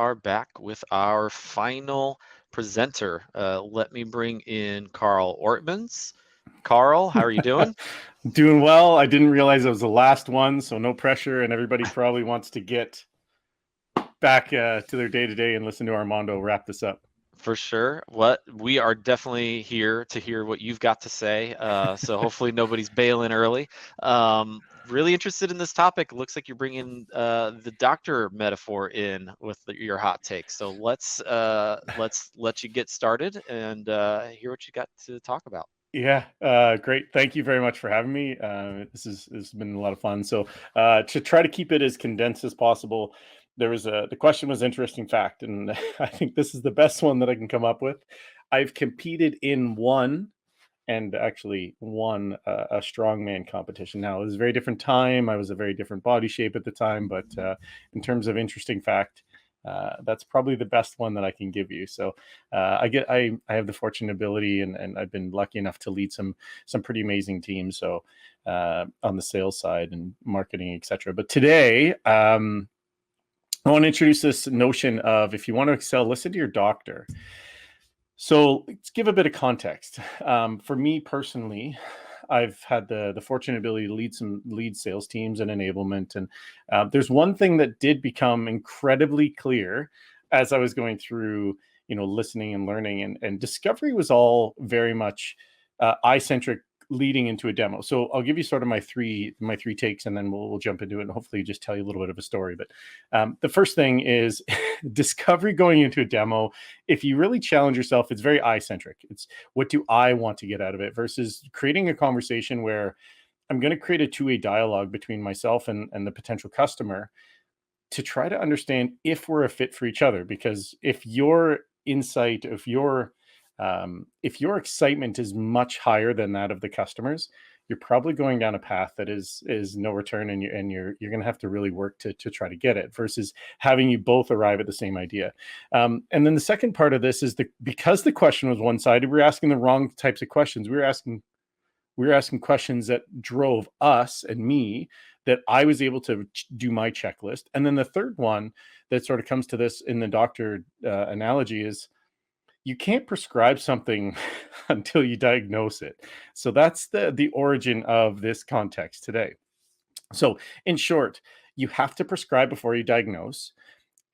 are back with our final presenter. Let me bring in Karl Ortmanns. Karl, how are you doing? Doing well. I didn't realize it was the last one, so no pressure. And everybody probably wants to get back to their day to day and listen to Armando wrap this up. For sure. What we are definitely here to hear what you've got to say. So hopefully nobody's bailing early. Really interested in this topic. Looks like you're bringing the doctor metaphor in with your hot take. So let's let you get started and hear what you got to talk about. Yeah, great. Thank you very much for having me. This has been a lot of fun. So to try to keep it as condensed as possible, the question was interesting fact, and I think this is the best one that I can come up with. I've competed in one and actually won a strongman competition. Now, it was a very different time. I was a very different body shape at the time, but in terms of interesting fact, that's probably the best one that I can give you. So I have the fortunate ability, and I've been lucky enough to lead some pretty amazing teams. So on the sales side and marketing, etc. But today, I want to introduce this notion of if you want to excel, listen to your doctor. So let's give a bit of context. For me personally, I've had the fortunate ability to lead sales teams and enablement. And there's one thing that did become incredibly clear as I was going through, listening and learning, and discovery was all very much I-centric leading into a demo. So I'll give you sort of my three takes, and then we'll jump into it and hopefully just tell you a little bit of a story. But the first thing is discovery going into a demo. If you really challenge yourself, it's very I-centric. It's what do I want to get out of it versus creating a conversation where I'm going to create a two-way dialogue between myself and the potential customer to try to understand if we're a fit for each other. Because if your insight, if your excitement is much higher than that of the customers, you're probably going down a path that is no return, and you're going to have to really work to try to get it versus having you both arrive at the same idea. And then the second part of this is because the question was one-sided, we were asking the wrong types of questions. We were asking questions that drove us and me, that I was able to do my checklist. And then the third one that sort of comes to this in the doctor analogy is, you can't prescribe something until you diagnose it. So that's the origin of this context today. So in short, you have to prescribe before you diagnose.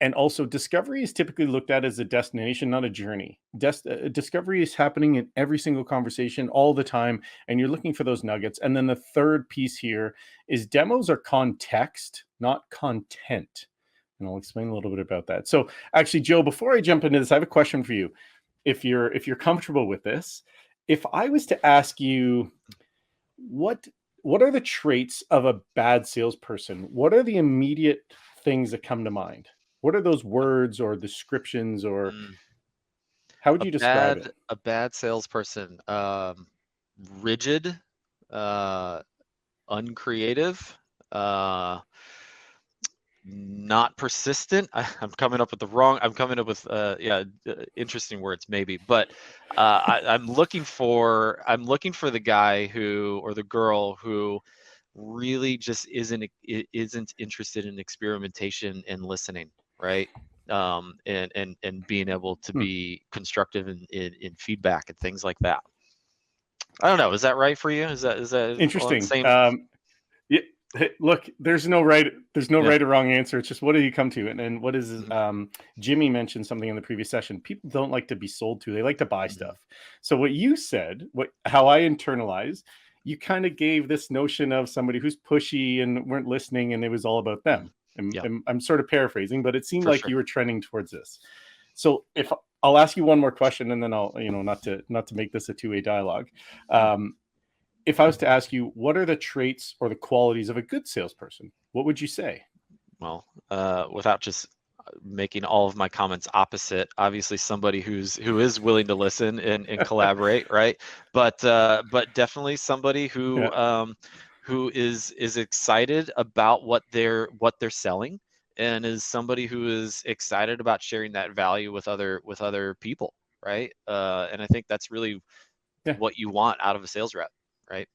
And also, discovery is typically looked at as a destination, not a journey. Discovery is happening in every single conversation all the time, and you're looking for those nuggets. And then the third piece here is demos are context, not content. And I'll explain a little bit about that. So actually, Joe, before I jump into this, I have a question for you. If you're comfortable with this, if I was to ask you what are the traits of a bad salesperson, what are the immediate things that come to mind? What are those words or descriptions, or how would you describe it? A bad salesperson, rigid, uncreative, not persistent. I'm coming up with interesting words maybe, but I'm looking for the guy who, or the girl who, really just isn't interested in experimentation and listening, right? And being able to be constructive in feedback and things like that. I don't know. Is that right for you? Is that on the Interesting. same? Yeah, hey, look, there's no right Yeah, or wrong answer. It's just, what do you come to? And what is Jimmy mentioned something in the previous session. People don't like to be sold to, they like to buy stuff. So what you said, how I internalize, you kind of gave this notion of somebody who's pushy and weren't listening, and it was all about them. Yeah, And I'm sort of paraphrasing, but it seemed for like sure. you were trending towards this. So if I'll ask you one more question, and then I'll, not to make this a two-way dialogue. If I was to ask you, what are the traits or the qualities of a good salesperson, what would you say? Well, without just making all of my comments opposite, obviously somebody who is willing to listen and collaborate, right? But definitely somebody Yeah. who is excited about what they're selling, and is somebody who is excited about sharing that value with other people, right? And I think that's really Yeah. what you want out of a sales rep, right?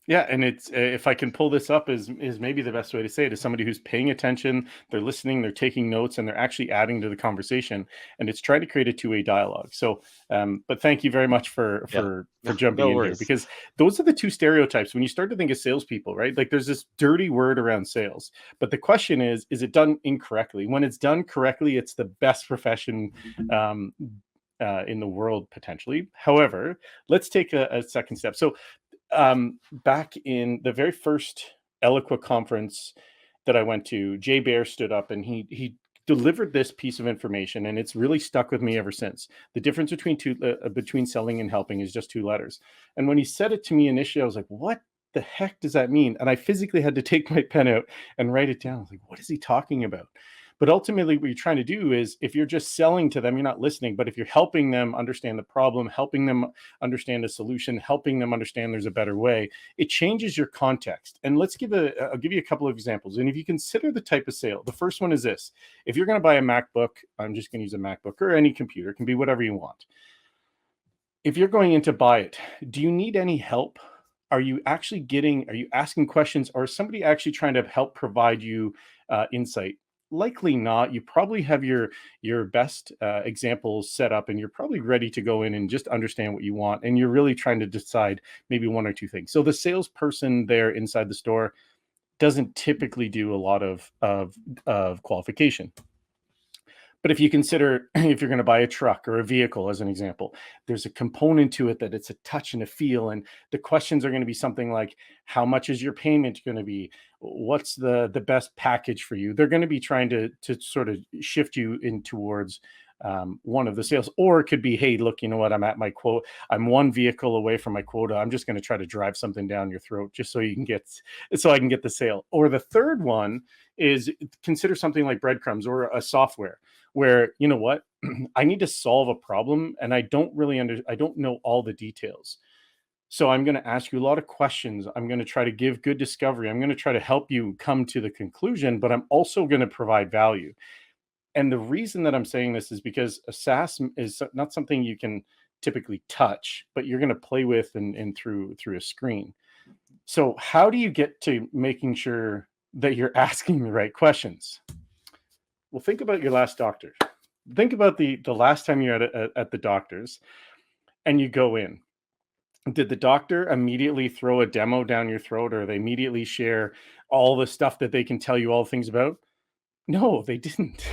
Yeah, and it's if I can pull this up is maybe the best way to say it is somebody who's paying attention, they're listening, they're taking notes, and they're actually adding to the conversation, and it's trying to create a two-way dialogue. So, but thank you very much for Yeah. jumping No in here, worries. because those are the two stereotypes when you start to think of salespeople, right? Like there's this dirty word around sales, but the question is it done incorrectly? When it's done correctly, it's the best profession in the world potentially. However, let's take a second step. So back in the very first Eloqua conference that I went to, Jay Baer stood up and he delivered this piece of information, and it's really stuck with me ever since. The difference between selling and helping is just two letters. And when he said it to me initially, I was like, "What the heck does that mean?" And I physically had to take my pen out and write it down. I was like, "What is he talking about?" But ultimately, what you're trying to do is, if you're just selling to them, you're not listening. But if you're helping them understand the problem, helping them understand the solution, helping them understand there's a better way, it changes your context. And I'll give you a couple of examples. And if you consider the type of sale, the first one is this. If you're going to buy a MacBook, I'm just going to use a MacBook, or any computer, it can be whatever you want. If you're going in to buy it, do you need any help? Are you asking questions, or is somebody actually trying to help provide you insight? Likely not. You probably have your best examples set up, and you're probably ready to go in and just understand what you want, and you're really trying to decide maybe one or two things. So the salesperson there inside the store doesn't typically do a lot of qualification. But if you consider, if you're going to buy a truck or a vehicle, as an example, there's a component to it that it's a touch and a feel. And the questions are going to be something like, how much is your payment going to be? What's the best package for you? They're going to be trying to sort of shift you in towards one of the sales. Or it could be, hey, look, you know what? I'm at my quote. I'm one vehicle away from my quota. I'm just going to try to drive something down your throat just so I can get the sale. Or the third one is, consider something like Breadcrumbs or a software where, you know what, I need to solve a problem and I don't know all the details. So I'm going to ask you a lot of questions. I'm going to try to give good discovery. I'm going to try to help you come to the conclusion, but I'm also going to provide value. And the reason that I'm saying this is because a SaaS is not something you can typically touch, but you're going to play with and through a screen. So how do you get to making sure that you're asking the right questions? Well, think about your last doctor. Think about the last time you're at the doctor's and you go in. Did the doctor immediately throw a demo down your throat, or they immediately share all the stuff that they can tell you all things about? No, they didn't.